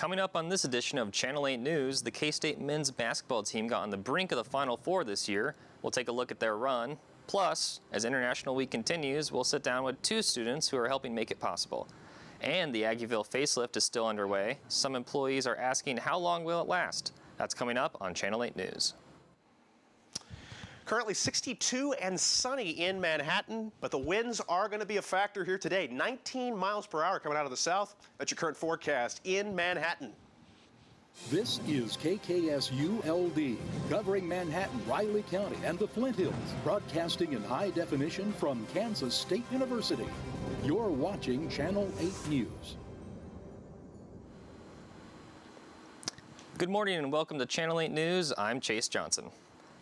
Coming up on this edition of Channel 8 News, the K-State men's basketball team got on the brink of the Final Four this year. We'll take a look at their run. Plus, as International Week continues, we'll sit down with two students who are helping make it possible. And the Aggieville facelift is still underway. Some employees are asking how long will it last? That's coming up on Channel 8 News. Currently 62 and sunny in Manhattan, but the winds are going to be a factor here today. 19 miles per hour coming out of the south. That's your current forecast in Manhattan. This is KKSU-LD, covering Manhattan, Riley County, and the Flint Hills, broadcasting in high definition from Kansas State University. You're watching Channel 8 News. Good morning and welcome to Channel 8 News. I'm Chase Johnson.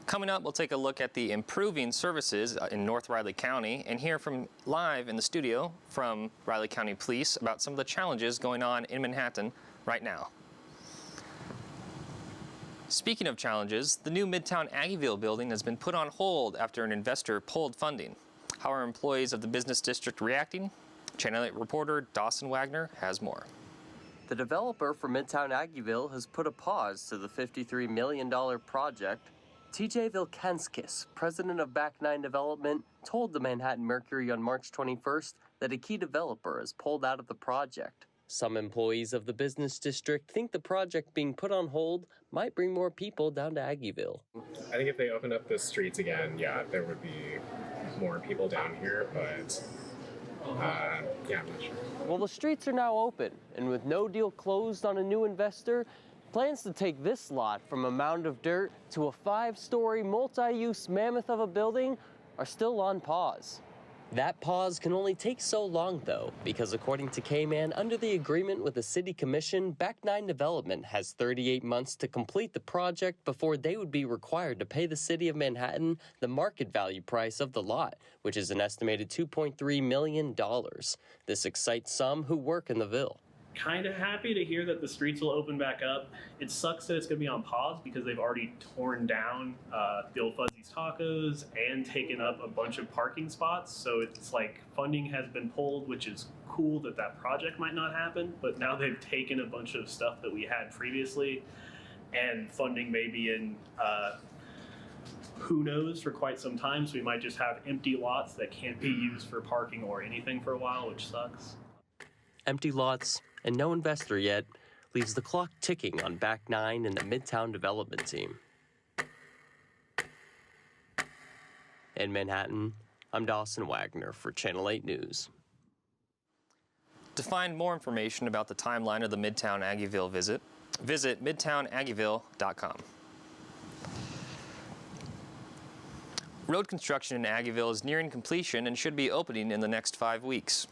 Coming up, we'll take a look at the improving services in North Riley County and hear from live in the studio from Riley County Police about some of the challenges going on in Manhattan right now. Speaking of challenges, the new Midtown Aggieville building has been put on hold after an investor pulled funding. How are employees of the business district reacting? Channel 8 reporter Dawson Wagner has more. The developer for Midtown Aggieville has put a pause to the $53 million project. TJ Vilkanskis, president of Back 9 Development, told the Manhattan Mercury on March 21st that a key developer has pulled out of the project. Some employees of the business district think the project being put on hold might bring more people down to Aggieville. I think if they opened up the streets again, yeah, there would be more people down here, but yeah, I'm not sure. Well, the streets are now open, and with no deal closed on a new investor, plans to take this lot from a mound of dirt to a 5-story multi-use mammoth of a building are still on pause. That pause can only take so long, though, because according to K-Man, under the agreement with the City Commission, Back 9 Development has 38 months to complete the project before they would be required to pay the City of Manhattan the market value price of the lot, which is an estimated $2.3 million. This excites some who work in the Ville. Kind of happy to hear that the streets will open back up. It sucks that it's going to be on pause because they've already torn down the old Fuzzy's Tacos and taken up a bunch of parking spots. So it's like funding has been pulled, which is cool that that project might not happen. But now they've taken a bunch of stuff that we had previously, and funding may be in who knows for quite some time. So we might just have empty lots that can't be used for parking or anything for a while, which sucks. Empty lots and no investor yet leaves the clock ticking on Back 9 and the Midtown development team. In Manhattan, I'm Dawson Wagner for Channel 8 News. To find more information about the timeline of the Midtown Aggieville visit midtownaggieville.com. Road construction in Aggieville is nearing completion and should be opening in the next 5 weeks.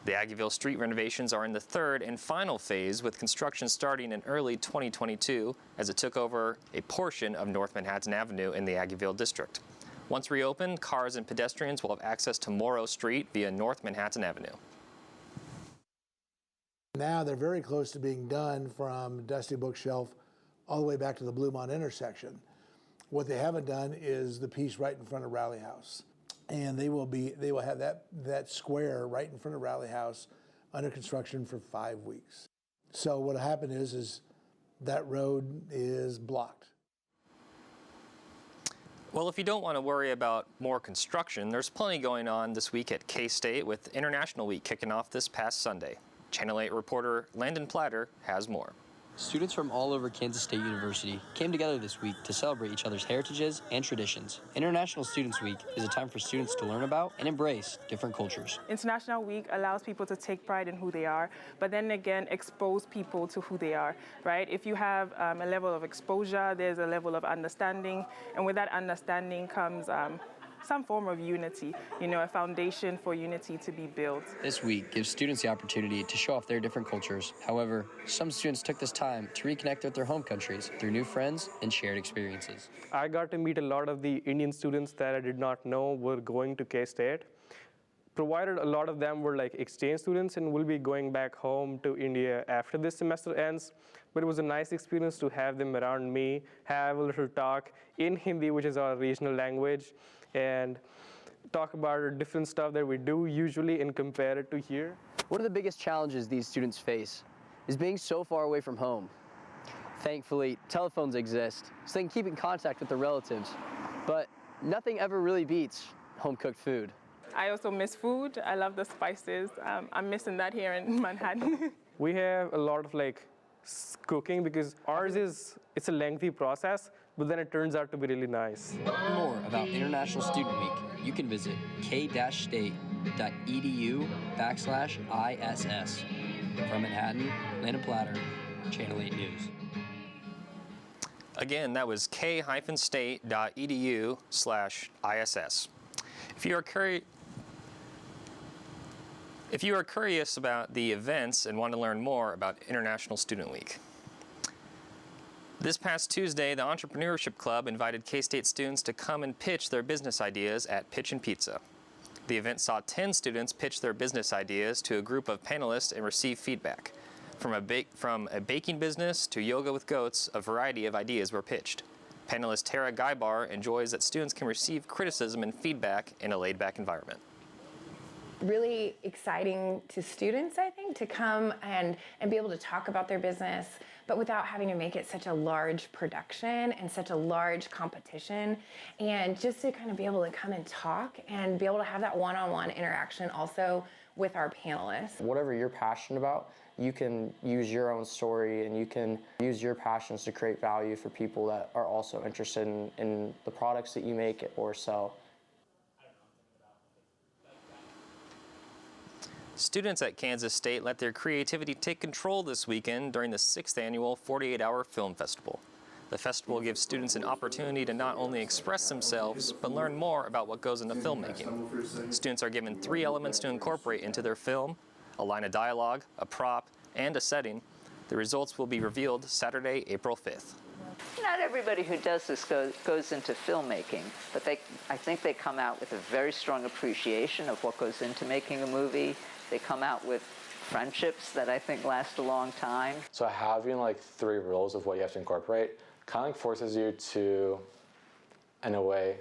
The Aggieville street renovations are in the third and final phase, with construction starting in early 2022 as it took over a portion of North Manhattan Avenue in the Aggieville district. Once reopened, cars and pedestrians will have access to Morrow Street via North Manhattan Avenue. Now they're very close to being done from Dusty Bookshelf all the way back to the Bluemont intersection. What they haven't done is the piece right in front of Rally House. And they will have that square right in front of Rally House under construction for 5 weeks. So what happened is that road is blocked. Well, if you don't want to worry about more construction, there's plenty going on this week at K-State with International Week kicking off this past Sunday. Channel 8 reporter Landon Platter has more. Students from all over Kansas State University came together this week to celebrate each other's heritages and traditions. International Students Week is a time for students to learn about and embrace different cultures. International Week allows people to take pride in who they are, but then again, expose people to who they are, right? If you have a level of exposure, there's a level of understanding, and with that understanding comes some form of unity, a foundation for unity to be built. This week gives students the opportunity to show off their different cultures. However, some students took this time to reconnect with their home countries through new friends and shared experiences. I got to meet a lot of the Indian students that I did not know were going to K-State. Provided a lot of them were like exchange students and will be going back home to India after this semester ends. But it was a nice experience to have them around me, have a little talk in Hindi, which is our regional language, and talk about different stuff that we do usually and compare it to here. What are the biggest challenges these students face? is being so far away from home. Thankfully, telephones exist, so they can keep in contact with their relatives. But nothing ever really beats home-cooked food. I also miss food. I love the spices. I'm missing that here in Manhattan. We have a lot of cooking because ours it's a lengthy process, but then it turns out to be really nice. To learn more about International Student Week, you can visit k-state.edu/ISS. From Manhattan, Landon Platter, Channel 8 News. Again, that was k-state.edu/ISS. If you are curious about the events and want to learn more about International Student Week. This past Tuesday, the Entrepreneurship Club invited K-State students to come and pitch their business ideas at Pitch and Pizza. The event saw 10 students pitch their business ideas to a group of panelists and receive feedback. From a baking business to yoga with goats, a variety of ideas were pitched. Panelist Tara Guybar enjoys that students can receive criticism and feedback in a laid-back environment. Really exciting to students, I think, to come and be able to talk about their business, but without having to make it such a large production and such a large competition, and just to kind of be able to come and talk and be able to have that one-on-one interaction also with our panelists. Whatever you're passionate about, you can use your own story and you can use your passions to create value for people that are also interested in the products that you make or sell. Students at Kansas State let their creativity take control this weekend during the 6th annual 48-hour film festival. The festival gives students an opportunity to not only express themselves, but learn more about what goes into filmmaking. Students are given 3 elements to incorporate into their film: a line of dialogue, a prop, and a setting. The results will be revealed Saturday, April 5th. Not everybody who does this goes into filmmaking, but I think they come out with a very strong appreciation of what goes into making a movie. They come out with friendships that I think last a long time. So having 3 rules of what you have to incorporate kind of forces you to, in a way,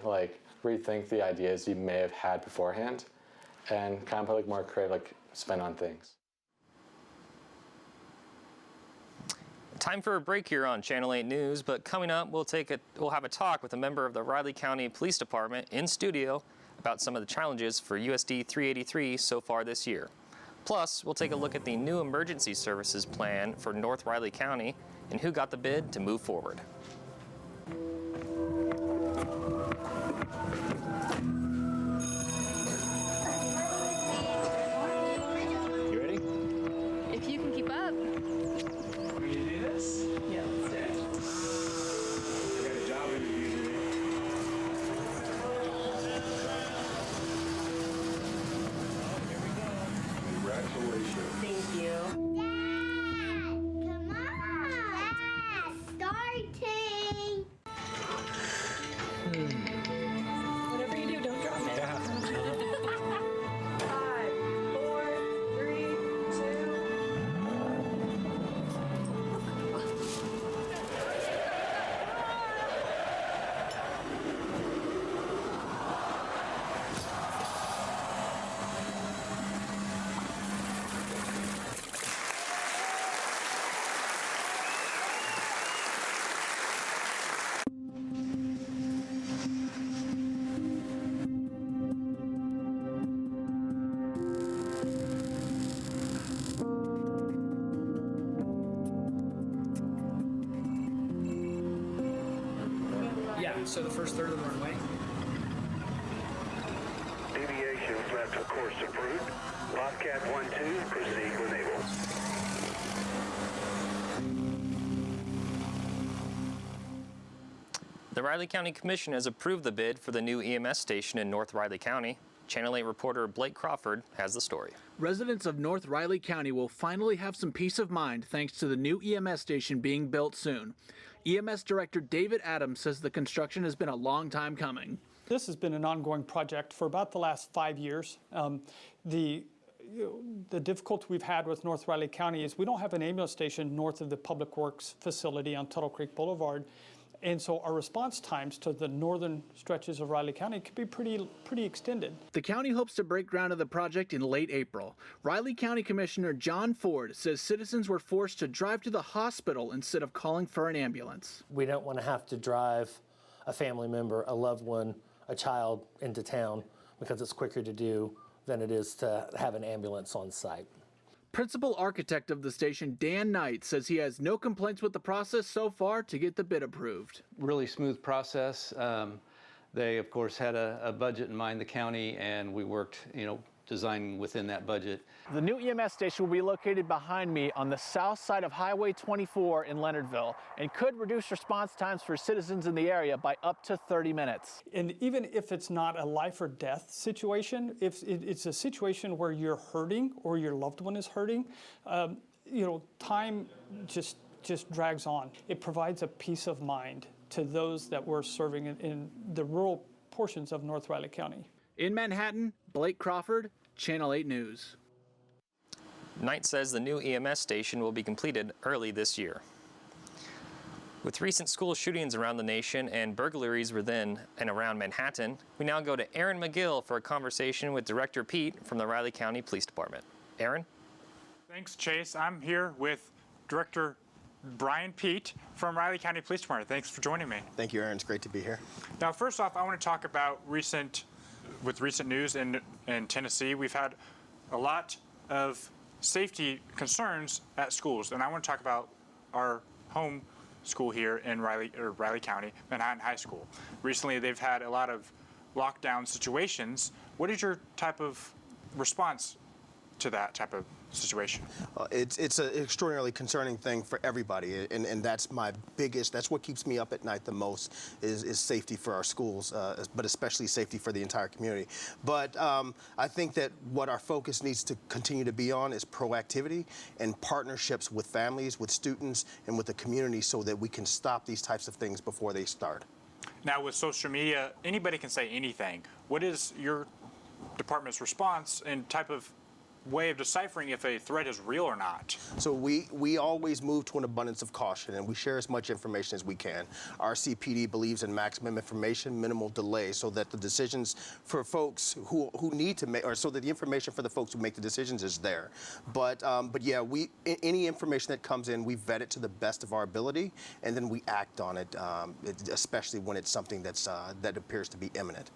rethink the ideas you may have had beforehand and kind of put more creative spin on things. Time for a break here on Channel 8 News, but coming up, we'll have a talk with a member of the Riley County Police Department in studio about some of the challenges for USD 383 so far this year. Plus, we'll take a look at the new emergency services plan for North Riley County and who got the bid to move forward. You ready? If you can keep up. Want me to do this? Yeah, let's do it. I got a job interview today. Here we go. Congratulations. Thank you. Come on! Starting! Whatever you do, don't drop it. Yeah. 5, 4, 3, 2. Yeah, so the first third of the runway. Deviation left of course approved. Bobcat 1-2, proceed when able. The Riley County Commission has approved the bid for the new EMS station in North Riley County. Channel 8 reporter Blake Crawford has the story. Residents of North Riley County will finally have some peace of mind thanks to the new EMS station being built soon. EMS Director David Adams says the construction has been a long time coming. This has been an ongoing project for about the last 5 years. The difficulty we've had with North Riley County is we don't have an ambulance station north of the Public Works facility on Tuttle Creek Boulevard. And so our response times to the northern stretches of Riley County could be pretty extended. The county hopes to break ground of the project in late April. Riley County Commissioner John Ford says citizens were forced to drive to the hospital instead of calling for an ambulance. We don't want to have to drive a family member, a loved one, a child into town because it's quicker to do than it is to have an ambulance on site. Principal architect of the station, Dan Knight, says he has no complaints with the process so far to get the bid approved. Really smooth process. They, of course, had a budget in mind, the county, and we worked, designing within that budget. The new EMS station will be located behind me on the south side of Highway 24 in Leonardville and could reduce response times for citizens in the area by up to 30 minutes. And even if it's not a life or death situation, if it's a situation where you're hurting or your loved one is hurting, time just drags on. It provides a peace of mind to those that we're serving in the rural portions of North Riley County. In Manhattan, Blake Crawford, Channel 8 News. Knight says the new EMS station will be completed early this year. With recent school shootings around the nation and burglaries within and around Manhattan, we now go to Aaron McGill for a conversation with Director Pete from the Riley County Police Department. Aaron? Thanks, Chase. I'm here with Director Brian Pete from Riley County Police Department. Thanks for joining me. Thank you, Aaron. It's great to be here. Now, first off, I want to talk about recent news in Tennessee. We've had a lot of safety concerns at schools, and I want to talk about our home school here in Riley County, Manhattan High School. Recently, they've had a lot of lockdown situations. What is your type of response to that type of situation? It's an extraordinarily concerning thing for everybody, and that's what keeps me up at night the most is safety for our schools, but especially safety for the entire community. But I think that what our focus needs to continue to be on is proactivity and partnerships with families, with students, and with the community so that we can stop these types of things before they start. Now, with social media, anybody can say anything. What is your department's response and type of way of deciphering if a threat is real or not? So we always move to an abundance of caution, and we share as much information as we can. Our CPD believes in maximum information, minimal delay, so that the decisions for folks who need to make, or so that the information for the folks who make the decisions is there. But yeah, any information that comes in, we vet it to the best of our ability, and then we act on it, especially when it's something that appears to be imminent.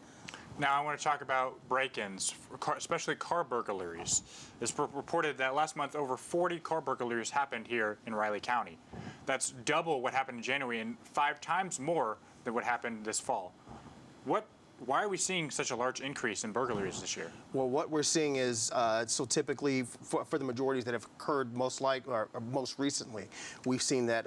Now, I want to talk about break-ins, especially car burglaries. It's reported that last month over 40 car burglaries happened here in Riley County. That's double what happened in January and 5 times more than what happened this fall. Why are we seeing such a large increase in burglaries this year? Well, what we're seeing is, so typically for the majorities that have occurred most recently, we've seen that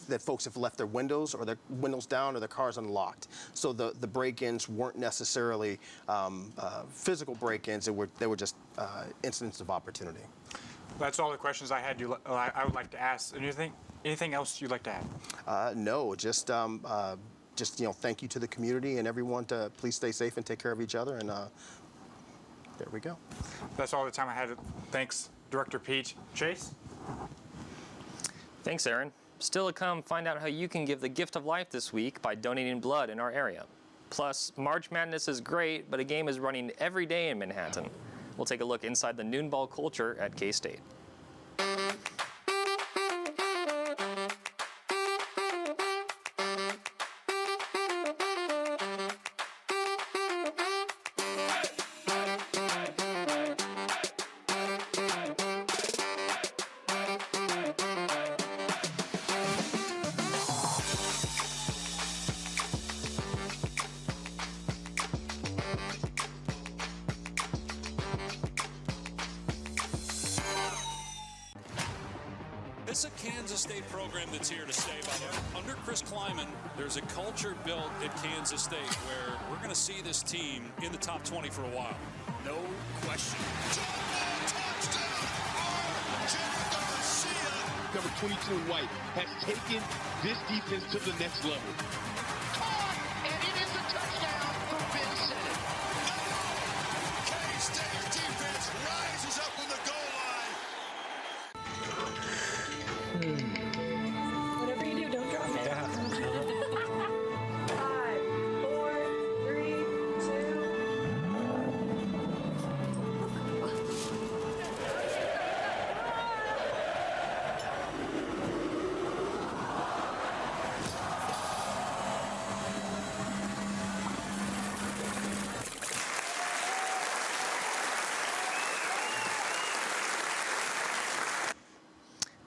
that folks have left their windows or their windows down or their cars unlocked. So the break-ins weren't necessarily physical break-ins; they were just incidents of opportunity. That's all the questions I had. I would like to ask. Anything else you'd like to add? No, just thank you to the community and everyone to please stay safe and take care of each other, and there we go. That's all the time I had. Thanks, Director Pete. Chase? Thanks, Aaron. Still to come, find out how you can give the gift of life this week by donating blood in our area. Plus, March Madness is great, but a game is running every day in Manhattan. We'll take a look inside the noon ball culture at K-State. This is a Kansas State program that's here to stay. By the way, under Chris Kleiman, there's a culture built at Kansas State where we're going to see this team in the top 20 for a while. No question. Number 22 in white has taken this defense to the next level. And it is a touchdown for Ben Sinnott. K-State's defense rises up on the goal line. Whatever you do, don't drop it.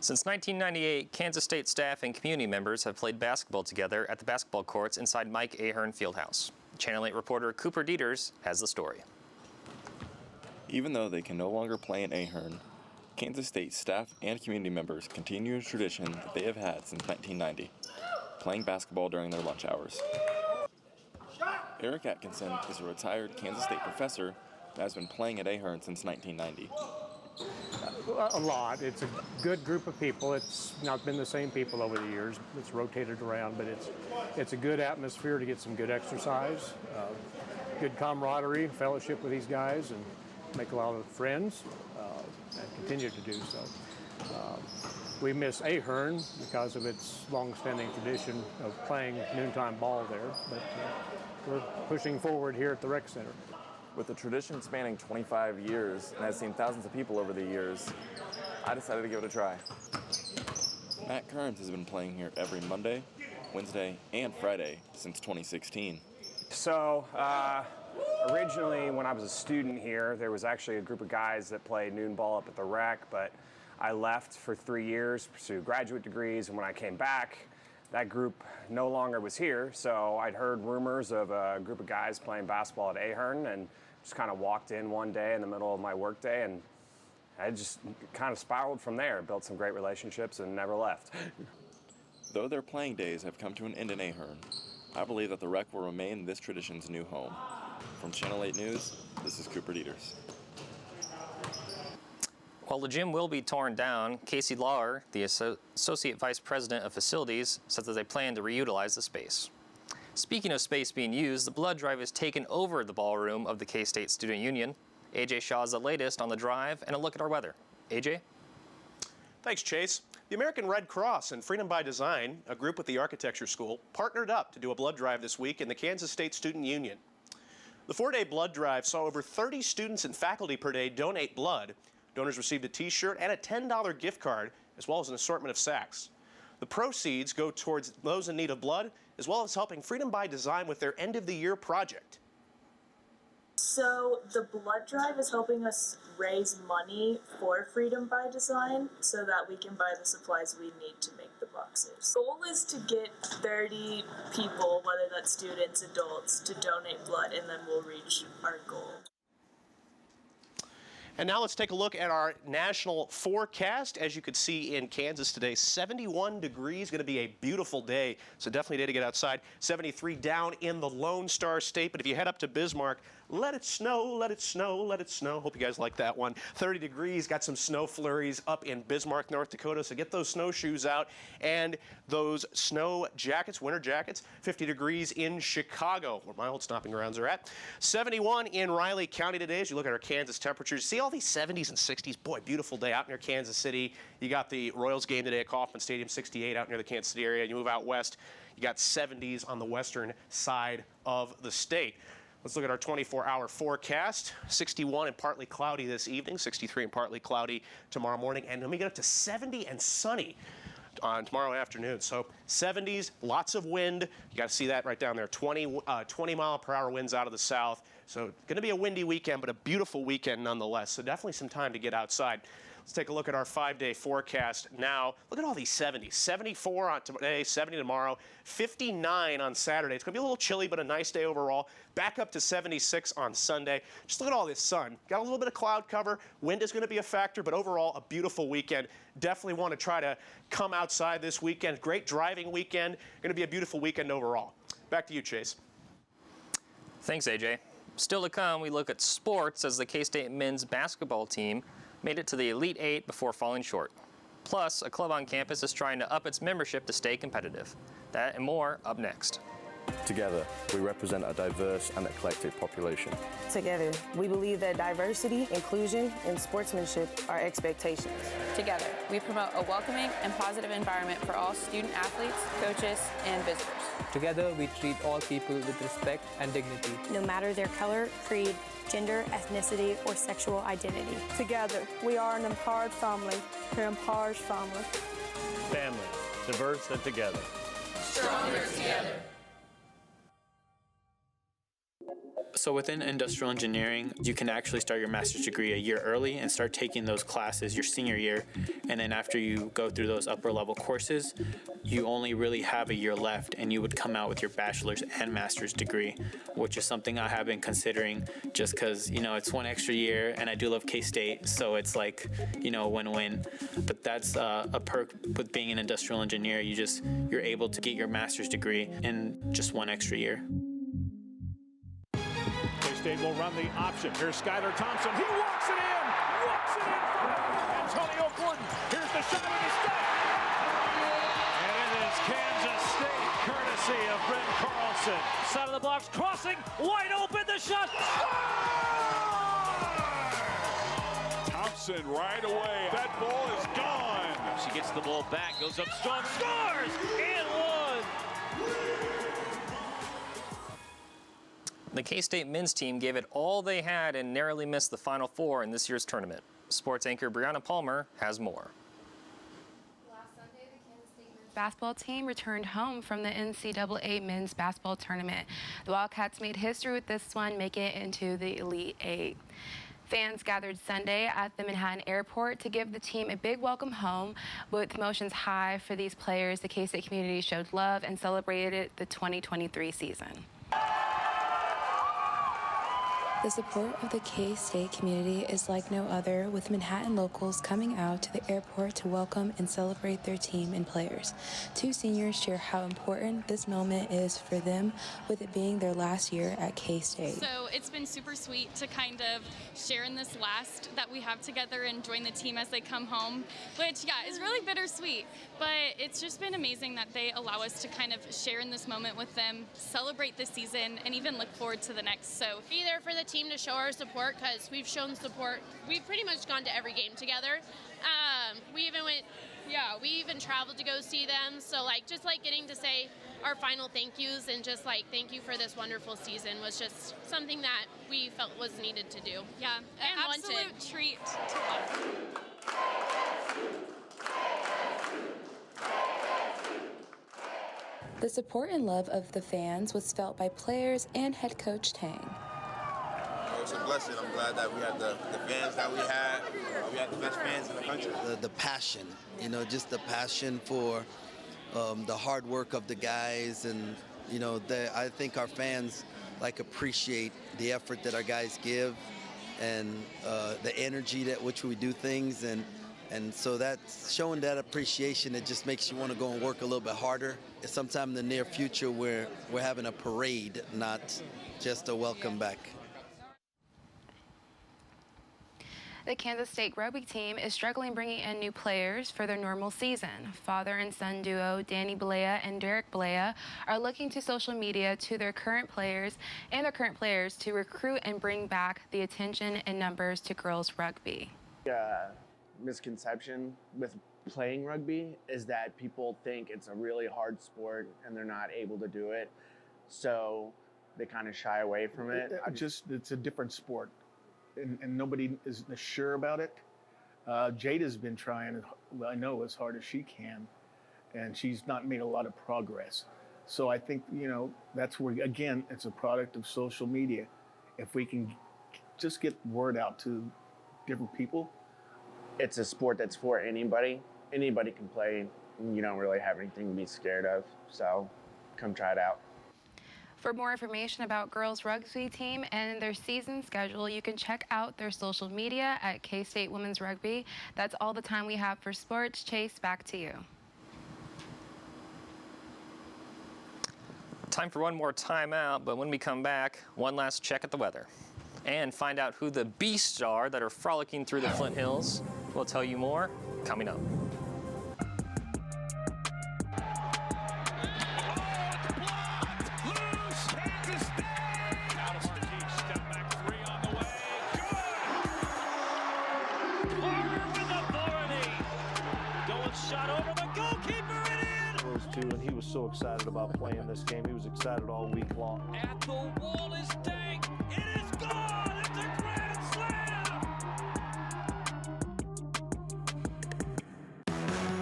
Since 1998, Kansas State staff and community members have played basketball together at the basketball courts inside Mike Ahern Fieldhouse. Channel 8 reporter Cooper Dieters has the story. Even though they can no longer play in Ahern, Kansas State staff and community members continue a tradition that they have had since 1990, playing basketball during their lunch hours. Eric Atkinson is a retired Kansas State professor that has been playing at Ahern since 1990. A lot. It's a good group of people. It's not been the same people over the years. It's rotated around, but it's a good atmosphere to get some good exercise, good camaraderie, fellowship with these guys, and make a lot of friends, and continue to do so. We miss Ahern because of its long-standing tradition of playing noontime ball there, but we're pushing forward here at the rec center. With the tradition spanning 25 years and has seen thousands of people over the years, I decided to give it a try. Matt Kearns has been playing here every Monday, Wednesday, and Friday since 2016. So, originally when I was a student here, there was actually a group of guys that played noon ball up at the rec, but I left for 3 years to pursue graduate degrees, and when I came back, that group no longer was here, so I'd heard rumors of a group of guys playing basketball at Ahern, and just kind of walked in one day in the middle of my workday, and I just kind of spiraled from there, built some great relationships, and never left. Though their playing days have come to an end in Ahern, I believe that the rec will remain this tradition's new home. From Channel 8 News, this is Cooper Dieters. While the gym will be torn down, Casey Lauer, the Associate Vice President of Facilities, says that they plan to reutilize the space. Speaking of space being used, the blood drive has taken over the ballroom of the K-State Student Union. AJ Shaw is the latest on the drive and a look at our weather. AJ? Thanks, Chase. The American Red Cross and Freedom by Design, a group with the Architecture School, partnered up to do a blood drive this week in the Kansas State Student Union. The 4-day blood drive saw over 30 students and faculty per day donate blood. Donors received a T-shirt and a $10 gift card, as well as an assortment of sacks. The proceeds go towards those in need of blood, as well as helping Freedom by Design with their end-of-the-year project. So the blood drive is helping us raise money for Freedom by Design so that we can buy the supplies we need to make the boxes. The goal is to get 30 people, whether that's students, adults, to donate blood, and then we'll reach our goal. And now let's take a look at our national forecast. As you could see in Kansas today, 71 degrees, going to be a beautiful day. So definitely a day to get outside. 73 down in the Lone Star State. But if you head up to Bismarck, let it snow, let it snow, let it snow. Hope you guys like that one. 30 degrees, got some snow flurries up in Bismarck, North Dakota. So get those snowshoes out and those snow jackets, winter jackets. 50 degrees in Chicago, where my old stomping grounds are at. 71 in Riley County today. As you look at our Kansas temperatures, see all these 70s and 60s. Boy, beautiful day out near Kansas City. You got the Royals game today at Kauffman Stadium, 68 out near the Kansas City area. You move out west, you got 70s on the western side of the state. Let's look at our 24-hour forecast. 61 and partly cloudy this evening, 63 and partly cloudy tomorrow morning, and then we get up to 70 and sunny on tomorrow afternoon. So 70s, lots of wind. You got to see that right down there. 20 mile per hour winds out of the south. So going to be a windy weekend, but a beautiful weekend nonetheless. So definitely some time to get outside. Let's take a look at our 5-day forecast now. Look at all these 70s. 74 on today, 70 tomorrow, 59 on Saturday. It's going to be a little chilly, but a nice day overall. Back up to 76 on Sunday. Just look at all this sun. Got a little bit of cloud cover. Wind is going to be a factor, but overall, a beautiful weekend. Definitely want to try to come outside this weekend. Great driving weekend. Going to be a beautiful weekend overall. Back to you, Chase. Thanks, AJ. Still to come, we look at sports as the K-State men's basketball team made it to the Elite Eight before falling short. Plus, a club on campus is trying to up its membership to stay competitive. That and more up next. Together, we represent a diverse and eclectic population. Together, we believe that diversity, inclusion, and sportsmanship are expectations. Together, we promote a welcoming and positive environment for all student athletes, coaches, and visitors. Together, we treat all people with respect and dignity. No matter their color, creed, gender, ethnicity, or sexual identity. Together, we are an empowered family who empowers family. Family, diverse and together. Stronger together. So within industrial engineering, you can actually start your master's degree a year early and start taking those classes your senior year. And then after you go through those upper level courses, you only really have a year left and you would come out with your bachelor's and master's degree, which is something I have been considering just because, it's one extra year and I do love K-State. So it's like, win-win. But that's a perk with being an industrial engineer. You're able to get your master's degree in just one extra year. K-State will run the option. Here's Skylar Thompson. He walks it in for Antonio Gordon. Here's the shot and he's got it. And it is Kansas State, courtesy of Brent Carlson. Side of the box, crossing, wide open, the shot. Thompson right away. That ball is gone. She gets the ball back, goes up strong, scores, and one. The K-State men's team gave it all they had and narrowly missed the Final Four in this year's tournament. Sports anchor Brianna Palmer has more. Last Sunday, the Kansas State men's basketball team returned home from the NCAA men's basketball tournament. The Wildcats made history with this one, making it into the Elite Eight. Fans gathered Sunday at the Manhattan Airport to give the team a big welcome home. With emotions high for these players, the K-State community showed love and celebrated the 2023 season. The support of the K-State community is like no other, with Manhattan locals coming out to the airport to welcome and celebrate their team and players. Two seniors share how important this moment is for them, with it being their last year at K-State. So it's been super sweet to kind of share in this last that we have together and join the team as they come home, which, yeah, is really bittersweet. But it's just been amazing that they allow us to kind of share in this moment with them, celebrate this season, and even look forward to the next. So be there for the team to show our support, because we've shown support. We've pretty much gone to every game together. We even traveled to go see them. So just getting to say our final thank yous and just thank you for this wonderful season was just something that we felt was needed to do. Yeah, and an absolute treat to watch. The support and love of the fans was felt by players and head coach Tang. It's a blessing. I'm glad that we had the fans that we had. We had the best fans in the country. The passion, just the passion for the hard work of the guys, and I think our fans appreciate the effort that our guys give, and the energy that which we do things, and so that's showing that appreciation. It just makes you want to go and work a little bit harder. Sometime in the near future, we're having a parade, not just a welcome back. The Kansas State rugby team is struggling bringing in new players for their normal season. Father and son duo Danny Balea and Derek Balea are looking to social media to their current players to recruit and bring back the attention and numbers to girls rugby. Misconception with playing rugby is that people think it's a really hard sport and they're not able to do it, so they kind of shy away from it. It's a different sport. And nobody is sure about it. Jada's been trying, I know, as hard as she can, and she's not made a lot of progress. So I think, that's where, again, it's a product of social media. If we can just get word out to different people. It's a sport that's for anybody. Anybody can play. You don't really have anything to be scared of, so come try it out. For more information about girls rugby team and their season schedule, you can check out their social media at K-State Women's Rugby. That's all the time we have for sports. Chase, back to you. Time for one more timeout, but when we come back, one last check at the weather. And find out who the beasts are that are frolicking through the Flint Hills. We'll tell you more coming up. And he was so excited about playing this game. He was excited all week long. At the wall is Tank. It is gone. It's a grand slam.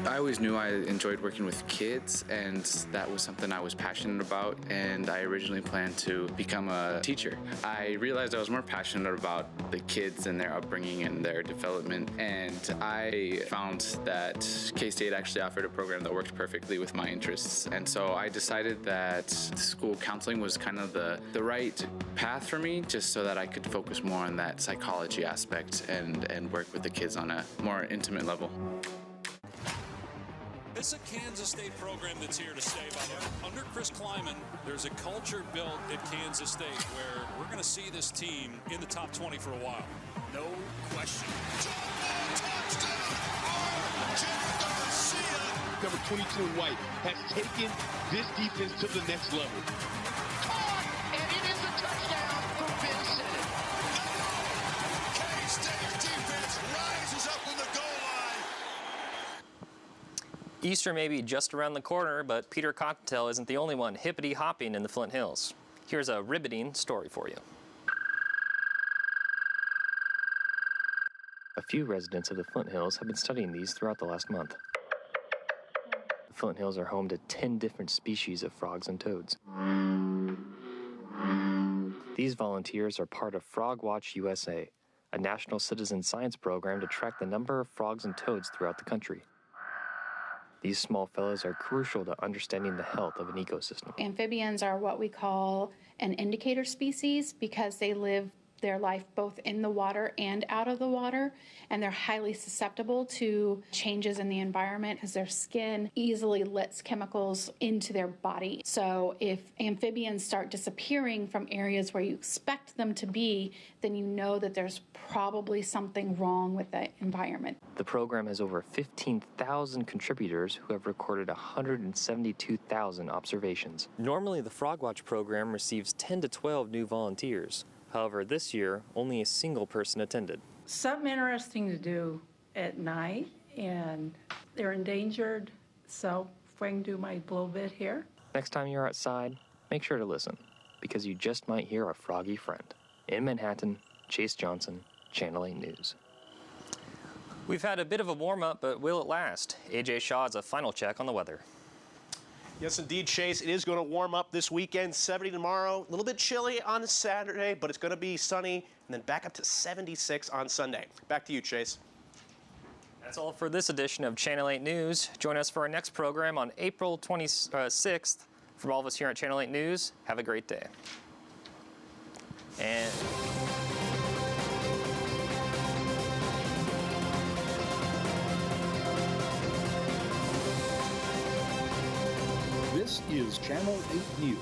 I always knew I enjoyed working with kids, and that was something I was passionate about, and I originally planned to become a teacher. I realized I was more passionate about the kids and their upbringing and their development, and I found that K-State actually offered a program that worked perfectly with my interests, and so I decided that school counseling was kind of the right path for me, just so that I could focus more on that psychology aspect and work with the kids on a more intimate level. It's a Kansas State program that's here to stay. Under Chris Kleiman, there's a culture built at Kansas State where we're going to see this team in the top 20 for a while. No question. Number 22 in white has taken this defense to the next level. And it is a touchdown for Ben Sinnott. K-State defense rises up from the goal line. Easter may be just around the corner, but Peter Cottontail isn't the only one hippity-hopping in the Flint Hills. Here's a riveting story for you. A few residents of the Flint Hills have been studying these throughout the last month. The Flint Hills are home to 10 different species of frogs and toads. These volunteers are part of Frog Watch USA, a national citizen science program to track the number of frogs and toads throughout the country. These small fellows are crucial to understanding the health of an ecosystem. Amphibians are what we call an indicator species because they live their life both in the water and out of the water, and they're highly susceptible to changes in the environment because their skin easily lets chemicals into their body. So if amphibians start disappearing from areas where you expect them to be, then you know that there's probably something wrong with the environment. The program has over 15,000 contributors who have recorded 172,000 observations. Normally, the Frog Watch program receives 10 to 12 new volunteers. However, this year, only a single person attended. Something interesting to do at night, and they're endangered, so if I can do my little bit here. Next time you're outside, make sure to listen, because you just might hear a froggy friend. In Manhattan, Chase Johnson, Channel 8 News. We've had a bit of a warm-up, but will it last? AJ Shaw has a final check on the weather. Yes, indeed, Chase. It is going to warm up this weekend. 70 tomorrow. A little bit chilly on Saturday, but it's going to be sunny, and then back up to 76 on Sunday. Back to you, Chase. That's all for this edition of Channel 8 News. Join us for our next program on April 26th. From all of us here at Channel 8 News, have a great day. And... This is Channel 8 News.